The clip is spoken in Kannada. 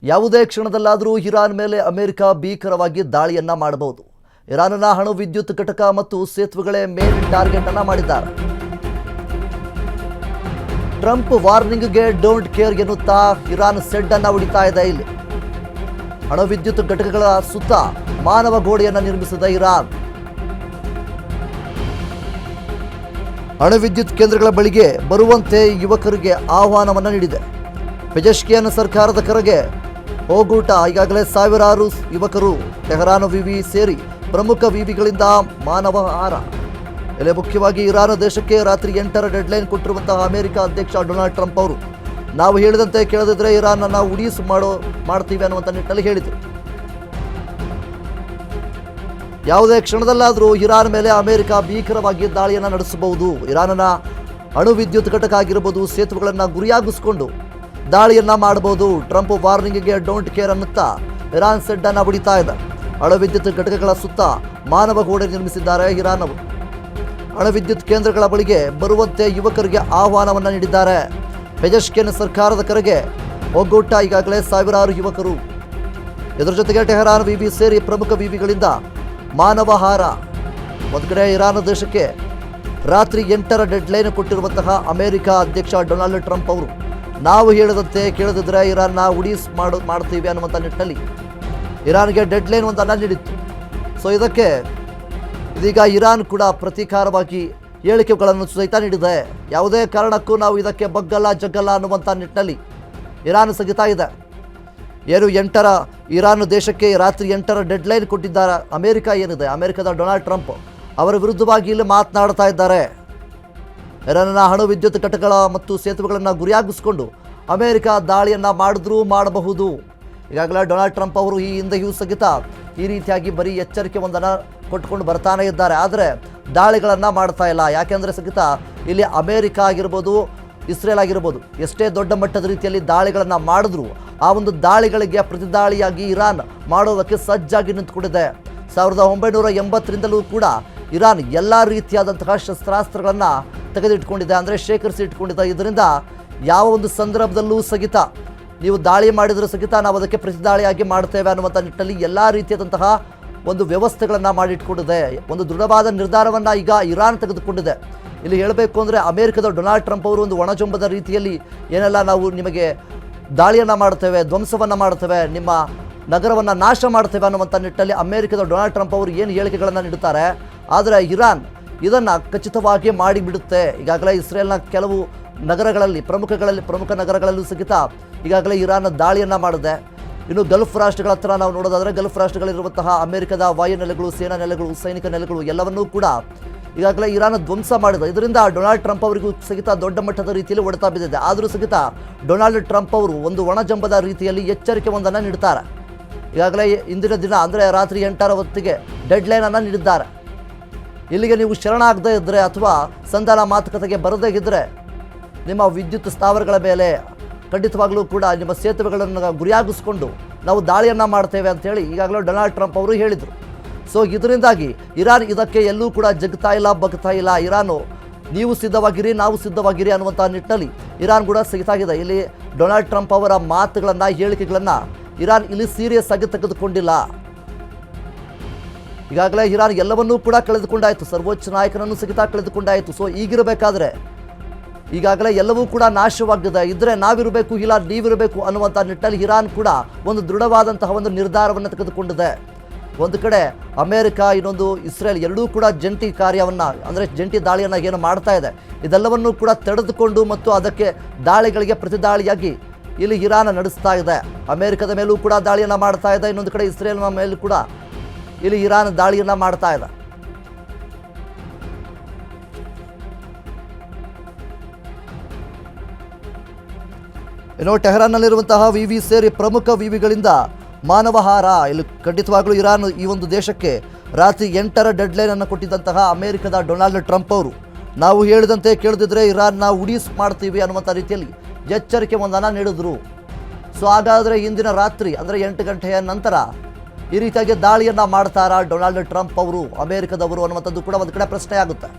ಯಾವುದೇ ಕ್ಷಣದಲ್ಲಾದರೂ ಇರಾನ್ ಮೇಲೆ ಅಮೆರಿಕ ಭೀಕರವಾಗಿ ದಾಳಿಯನ್ನ ಮಾಡಬಹುದು. ಇರಾನ್ನ ಅಣು ವಿದ್ಯುತ್ ಘಟಕ ಮತ್ತು ಸೇತುವೆಗಳೇ ಮೇನ್ ಟಾರ್ಗೆಟ್ ಅನ್ನ ಮಾಡಿದ್ದಾರೆ. ಟ್ರಂಪ್ ವಾರ್ನಿಂಗ್ಗೆ ಡೋಂಟ್ ಕೇರ್ ಎನ್ನುತ್ತಾ ಇರಾನ್ ಸೆಡ್ ಅನ್ನ ಹೊಡಿತಾ ಇದೆ. ಇಲ್ಲಿ ಅಣು ವಿದ್ಯುತ್ ಘಟಕಗಳ ಸುತ್ತ ಮಾನವ ಗೋಡೆಯನ್ನ ನಿರ್ಮಿಸಿದ ಇರಾನ್ ಅಣು ವಿದ್ಯುತ್ ಕೇಂದ್ರಗಳ ಬಳಿಗೆ ಬರುವಂತೆ ಯುವಕರಿಗೆ ಆಹ್ವಾನವನ್ನ ನೀಡಿದೆ. ಪೆಜೆಶ್ಕಿಯನ್ ಸರ್ಕಾರದ ಕರೆಗೆ ಹೋಗೂಟ ಈಗಾಗಲೇ ಸಾವಿರಾರು ಯುವಕರು ಟೆಹರಾನ್ ವಿವಿ ಸೇರಿ ಪ್ರಮುಖ ವಿವಿಗಳಿಂದ ಮಾನವ ಆಹಾರ. ಇಲ್ಲಿ ಮುಖ್ಯವಾಗಿ ಇರಾನ್ ದೇಶಕ್ಕೆ ರಾತ್ರಿ 8ರ ಡೆಡ್ಲೈನ್ ಕೊಟ್ಟಿರುವಂತಹ ಅಮೆರಿಕ ಅಧ್ಯಕ್ಷ ಡೊನಾಲ್ಡ್ ಟ್ರಂಪ್ ಅವರು ನಾವು ಹೇಳಿದಂತೆ ಕೇಳದಿದ್ರೆ ಇರಾನ್ ಅನ್ನು ಉಡೀಸ್ ಮಾಡ್ತೀವಿ ಅನ್ನುವಂಥ ನಿಟ್ಟಿನಲ್ಲಿ ಹೇಳಿದರು. ಯಾವುದೇ ಕ್ಷಣದಲ್ಲಾದರೂ ಇರಾನ್ ಮೇಲೆ ಅಮೆರಿಕ ಭೀಕರವಾಗಿ ದಾಳಿಯನ್ನು ನಡೆಸಬಹುದು. ಇರಾನ್ನ ಅಣು ವಿದ್ಯುತ್ ಘಟಕ ಆಗಿರಬಹುದು, ಸೇತುವೆಗಳನ್ನು ಗುರಿಯಾಗಿಸಿಕೊಂಡು ದಾಳಿಯನ್ನ ಮಾಡಬಹುದು. ಟ್ರಂಪ್ ವಾರ್ನಿಂಗ್ಗೆ ಡೋಂಟ್ ಕೇರ್ ಅನ್ನುತ್ತಾ ಇರಾನ್ ಸೆಡ್ ಅನ್ನ ಹೊಡಿತಾ ಇದೆ. ಅಣು ವಿದ್ಯುತ್ ಘಟಕಗಳ ಸುತ್ತ ಮಾನವ ಗೋಡೆ ನಿರ್ಮಿಸಿದ್ದಾರೆ ಇರಾನ್ ಅವರು. ಅಣು ವಿದ್ಯುತ್ ಕೇಂದ್ರಗಳ ಬಳಿಗೆ ಬರುವಂತೆ ಯುವಕರಿಗೆ ಆಹ್ವಾನವನ್ನ ನೀಡಿದ್ದಾರೆ. ಪೆಜೆಶ್ಕಿಯನ್ ಸರ್ಕಾರದ ಕರೆಗೆ ಒಗ್ಗೂಟ ಈಗಾಗಲೇ ಸಾವಿರಾರು ಯುವಕರು. ಇದರ ಜೊತೆಗೆ ಟೆಹರಾನ್ ವಿವಿ ಸೇರಿ ಪ್ರಮುಖ ವಿವಿಗಳಿಂದ ಮಾನವಹಾರ. ಒಂದು ಕಡೆ ಇರಾನ್ ದೇಶಕ್ಕೆ ರಾತ್ರಿ 8ರ ಡೆಡ್ಲೈನ್ ಕೊಟ್ಟಿರುವಂತಹ ಅಮೆರಿಕ ಅಧ್ಯಕ್ಷ ಡೊನಾಲ್ಡ್ ಟ್ರಂಪ್ ಅವರು ನಾವು ಹೇಳಿದಂತೆ ಕೇಳದಿದ್ರೆ ಇರಾನ್ನ ಉಡೀಸ್ ಮಾಡ್ತೀವಿ ಅನ್ನುವಂಥ ನಿಟ್ಟಿನಲ್ಲಿ ಇರಾನ್ಗೆ ಡೆಡ್ಲೈನ್ ಒಂದನ್ನು ನೀಡಿತ್ತು. ಸೊ ಇದೀಗ ಇರಾನ್ ಕೂಡ ಪ್ರತೀಕಾರವಾಗಿ ಹೇಳಿಕೆಗಳನ್ನು ಸಹಿತ ನೀಡಿದೆ. ಯಾವುದೇ ಕಾರಣಕ್ಕೂ ನಾವು ಇದಕ್ಕೆ ಬಗ್ಗಲ್ಲ ಜಗ್ಗಲ್ಲ ಅನ್ನುವಂಥ ನಿಟ್ಟಿನಲ್ಲಿ ಇರಾನ್ ಸಗಿತಾ ಇದೆ. ಏನು ಇರಾನ್ ದೇಶಕ್ಕೆ ರಾತ್ರಿ 8ರ ಡೆಡ್ಲೈನ್ ಕೊಟ್ಟಿದ್ದಾರೆ ಅಮೆರಿಕ ಏನಿದೆ, ಅಮೆರಿಕದ ಡೊನಾಲ್ಡ್ ಟ್ರಂಪ್ ಅವರ ವಿರುದ್ಧವಾಗಿ ಇಲ್ಲಿ ಮಾತನಾಡ್ತಾ ಇದ್ದಾರೆ. ಇರಾನ್ನ ಅಣು ವಿದ್ಯುತ್ ಘಟಕಗಳ ಮತ್ತು ಸೇತುವೆಗಳನ್ನು ಗುರಿಯಾಗಿಸಿಕೊಂಡು ಅಮೆರಿಕ ದಾಳಿಯನ್ನು ಮಾಡಬಹುದು. ಈಗಾಗಲೇ ಡೊನಾಲ್ಡ್ ಟ್ರಂಪ್ ಅವರು ಈ ಹಿಂದೆಯೂ ಸಹಿತ ಈ ರೀತಿಯಾಗಿ ಬರೀ ಎಚ್ಚರಿಕೆ ಒಂದನ್ನು ಕೊಟ್ಕೊಂಡು ಬರ್ತಾನೆ ಇದ್ದಾರೆ. ಆದರೆ ದಾಳಿಗಳನ್ನು ಮಾಡ್ತಾ ಇಲ್ಲ. ಯಾಕೆಂದರೆ ಸಹಿತ ಇಲ್ಲಿ ಅಮೆರಿಕ ಆಗಿರ್ಬೋದು, ಇಸ್ರೇಲ್ ಆಗಿರ್ಬೋದು ಎಷ್ಟೇ ದೊಡ್ಡ ಮಟ್ಟದ ರೀತಿಯಲ್ಲಿ ದಾಳಿಗಳನ್ನು ಮಾಡಿದ್ರು ಆ ಒಂದು ದಾಳಿಗಳಿಗೆ ಪ್ರತಿದಾಳಿಯಾಗಿ ಇರಾನ್ ಮಾಡೋದಕ್ಕೆ ಸಜ್ಜಾಗಿ ನಿಂತುಕೊಂಡಿದೆ. 1980ರಿಂದಲೂ ಕೂಡ ಇರಾನ್ ಎಲ್ಲ ರೀತಿಯಾದಂತಹ ಶಸ್ತ್ರಾಸ್ತ್ರಗಳನ್ನು ತೆಗೆದಿಟ್ಕೊಂಡಿದೆ, ಅಂದರೆ ಶೇಖರಿಸಿ ಇಟ್ಕೊಂಡಿದೆ. ಇದರಿಂದ ಯಾವ ಒಂದು ಸಂದರ್ಭದಲ್ಲೂ ಸಹಿತ ನೀವು ದಾಳಿ ಮಾಡಿದರೂ ಸಹಿತ ನಾವು ಅದಕ್ಕೆ ಪ್ರತಿದಾಳಿಯಾಗಿ ಮಾಡ್ತೇವೆ ಅನ್ನುವಂಥ ನಿಟ್ಟಿನಲ್ಲಿ ಎಲ್ಲ ರೀತಿಯಾದಂತಹ ಒಂದು ವ್ಯವಸ್ಥೆಗಳನ್ನು ಮಾಡಿಟ್ಕೊಂಡಿದೆ. ಒಂದು ದೃಢವಾದ ನಿರ್ಧಾರವನ್ನು ಈಗ ಇರಾನ್ ತೆಗೆದುಕೊಂಡಿದೆ. ಇಲ್ಲಿ ಹೇಳಬೇಕು ಅಂದರೆ ಅಮೆರಿಕದ ಡೊನಾಲ್ಡ್ ಟ್ರಂಪ್ ಅವರು ಒಂದು ಒಣಜೊಂಬದ ರೀತಿಯಲ್ಲಿ ಏನೆಲ್ಲ ನಾವು ನಿಮಗೆ ದಾಳಿಯನ್ನು ಮಾಡ್ತೇವೆ, ಧ್ವಂಸವನ್ನು ಮಾಡ್ತೇವೆ, ನಿಮ್ಮ ನಗರವನ್ನು ನಾಶ ಮಾಡ್ತೇವೆ ಅನ್ನುವಂಥ ನಿಟ್ಟಿನಲ್ಲಿ ಅಮೆರಿಕದ ಡೊನಾಲ್ಡ್ ಟ್ರಂಪ್ ಅವರು ಏನು ಹೇಳಿಕೆಗಳನ್ನು ನೀಡುತ್ತಾರೆ. ಆದರೆ ಇರಾನ್ ಇದನ್ನು ಖಚಿತವಾಗಿ ಮಾಡಿಬಿಡುತ್ತೆ. ಈಗಾಗಲೇ ಇಸ್ರೇಲ್ನ ಕೆಲವು ನಗರಗಳಲ್ಲಿ ಪ್ರಮುಖ ನಗರಗಳಲ್ಲೂ ಸಹಿತ ಈಗಾಗಲೇ ಇರಾನ್ ದಾಳಿಯನ್ನು ಮಾಡಿದೆ. ಇನ್ನು ಗಲ್ಫ್ ರಾಷ್ಟ್ರಗಳ ಹತ್ರ ನಾವು ನೋಡೋದಾದರೆ ಗಲ್ಫ್ ರಾಷ್ಟ್ರಗಳಲ್ಲಿರುವಂತಹ ಅಮೆರಿಕದ ವಾಯು ನೆಲೆಗಳು, ಸೇನಾ ನೆಲೆಗಳು, ಸೈನಿಕ ನೆಲೆಗಳು ಎಲ್ಲವನ್ನೂ ಕೂಡ ಈಗಾಗಲೇ ಇರಾನ್ ಧ್ವಂಸ ಮಾಡಿದೆ. ಇದರಿಂದ ಡೊನಾಲ್ಡ್ ಟ್ರಂಪ್ ಅವರಿಗೂ ಸಹಿತ ದೊಡ್ಡ ಮಟ್ಟದ ರೀತಿಯಲ್ಲಿ ಹೊಡೆತ ಬಿದ್ದಿದೆ. ಆದರೂ ಸಹಿತ ಡೊನಾಲ್ಡ್ ಟ್ರಂಪ್ ಅವರು ಒಂದು ಒಣಜಂಬದ ರೀತಿಯಲ್ಲಿ ಎಚ್ಚರಿಕೆ ಒಂದನ್ನು ನೀಡುತ್ತಾರೆ. ಈಗಾಗಲೇ ಇಂದಿನ ದಿನ ಅಂದರೆ ರಾತ್ರಿ 8ರ ಹೊತ್ತಿಗೆ ಡೆಡ್ಲೈನನ್ನು ನೀಡಿದ್ದಾರೆ. ಇಲ್ಲಿಗೆ ನೀವು ಶರಣಾಗದೇ ಇದ್ದರೆ ಅಥವಾ ಸಂಧಾನ ಮಾತುಕತೆಗೆ ಬರದೇ ಇದ್ದರೆ ನಿಮ್ಮ ವಿದ್ಯುತ್ ಸ್ಥಾವರಗಳ ಮೇಲೆ ಖಂಡಿತವಾಗಲೂ ಕೂಡ ನಿಮ್ಮ ಸೇತುವೆಗಳನ್ನು ಗುರಿಯಾಗಿಸಿಕೊಂಡು ನಾವು ದಾಳಿಯನ್ನು ಮಾಡ್ತೇವೆ ಅಂತೇಳಿ ಈಗಾಗಲೇ ಡೊನಾಲ್ಡ್ ಟ್ರಂಪ್ ಅವರು ಹೇಳಿದರು. ಸೊ ಇದರಿಂದಾಗಿ ಇರಾನ್ ಇದಕ್ಕೆ ಎಲ್ಲೂ ಕೂಡ ಜಗ್ತಾ ಇಲ್ಲ, ಬಗ್ತಾ ಇಲ್ಲ. ಇರಾನು ನೀವು ಸಿದ್ಧವಾಗಿರಿ, ನಾವು ಸಿದ್ಧವಾಗಿರಿ ಅನ್ನುವಂಥ ನಿಟ್ಟಿನಲ್ಲಿ ಇರಾನ್ ಕೂಡ ಸಿಗ್ತಾಗಿದೆ. ಇಲ್ಲಿ ಡೊನಾಲ್ಡ್ ಟ್ರಂಪ್ ಅವರ ಮಾತುಗಳನ್ನು, ಹೇಳಿಕೆಗಳನ್ನು ಇರಾನ್ ಇಲ್ಲಿ ಸೀರಿಯಸ್ ಆಗಿ ತೆಗೆದುಕೊಂಡಿಲ್ಲ. ಈಗಾಗಲೇ ಇರಾನ್ ಎಲ್ಲವನ್ನೂ ಕೂಡ ಕಳೆದುಕೊಂಡಾಯಿತು, ಸರ್ವೋಚ್ಚ ನಾಯಕನನ್ನು ಸಹಿತ ಕಳೆದುಕೊಂಡಾಯಿತು. ಸೊ ಈಗಿರಬೇಕಾದ್ರೆ ಈಗಾಗಲೇ ಎಲ್ಲವೂ ಕೂಡ ನಾಶವಾಗಿದೆ. ಇದ್ರೆ ನಾವಿರಬೇಕು, ಇಲ್ಲ ನೀವಿರಬೇಕು ಅನ್ನುವಂಥ ನಿಟ್ಟಿನಲ್ಲಿ ಇರಾನ್ ಕೂಡ ಒಂದು ದೃಢವಾದಂತಹ ಒಂದು ನಿರ್ಧಾರವನ್ನು ತೆಗೆದುಕೊಂಡಿದೆ. ಒಂದು ಕಡೆ ಅಮೆರಿಕ, ಇನ್ನೊಂದು ಇಸ್ರೇಲ್ ಎರಡೂ ಕೂಡ ಜಂಟಿ ಕಾರ್ಯವನ್ನು ಅಂದರೆ ಜಂಟಿ ದಾಳಿಯನ್ನು ಏನು ಮಾಡ್ತಾ ಇದೆ ಇದೆಲ್ಲವನ್ನೂ ಕೂಡ ತಡೆದುಕೊಂಡು ಮತ್ತು ಅದಕ್ಕೆ ದಾಳಿಗಳಿಗೆ ಪ್ರತಿದಾಳಿಯಾಗಿ ಇಲ್ಲಿ ಇರಾನ್ ನಡೆಸ್ತಾ ಇದೆ. ಅಮೆರಿಕದ ಮೇಲೂ ಕೂಡ ದಾಳಿಯನ್ನು ಮಾಡ್ತಾ ಇದೆ, ಇನ್ನೊಂದು ಕಡೆ ಇಸ್ರೇಲ್ನ ಮೇಲೂ ಕೂಡ ಇಲ್ಲಿ ಇರಾನ್ ದಾಳಿಯನ್ನು ಮಾಡ್ತಾ ಇದೆ. ಇನ್ನು ಟೆಹರಾನ್ನಲ್ಲಿರುವಂತಹ ವಿವಿ ಸೇರಿ ಪ್ರಮುಖ ವಿವಿಗಳಿಂದ ಮಾನವಹಾರ. ಇಲ್ಲಿ ಖಂಡಿತವಾಗಲೂ ಇರಾನ್ ಈ ಒಂದು ದೇಶಕ್ಕೆ ರಾತ್ರಿ 8ರ ಡೆಡ್ಲೈನ್ ಅನ್ನು ಕೊಟ್ಟಿದ್ದಂತಹ ಅಮೆರಿಕದ ಡೊನಾಲ್ಡ್ ಟ್ರಂಪ್ ಅವರು ನಾವು ಹೇಳಿದಂತೆ ಕೇಳದಿದ್ರೆ ಇರಾನ್ನ ಉಡೀಸ್ ಮಾಡ್ತೀವಿ ಅನ್ನುವಂಥ ರೀತಿಯಲ್ಲಿ ಎಚ್ಚರಿಕೆ ಒಂದನ್ನು ನೀಡಿದ್ರು. ಸೊ ಹಾಗಾದರೆ ಇಂದಿನ ರಾತ್ರಿ ಅಂದರೆ 8 ಗಂಟೆಯ ನಂತರ ಈ ರೀತಿಯಾಗಿ ದಾಳಿಯನ್ನು ಮಾಡ್ತಾರಾ ಡೊನಾಲ್ಡ್ ಟ್ರಂಪ್ ಅವರು, ಅಮೆರಿಕದವರು ಅನ್ನುವಂಥದ್ದು ಕೂಡ ಒಂದು ಕಡೆ ಪ್ರಶ್ನೆ ಆಗುತ್ತೆ.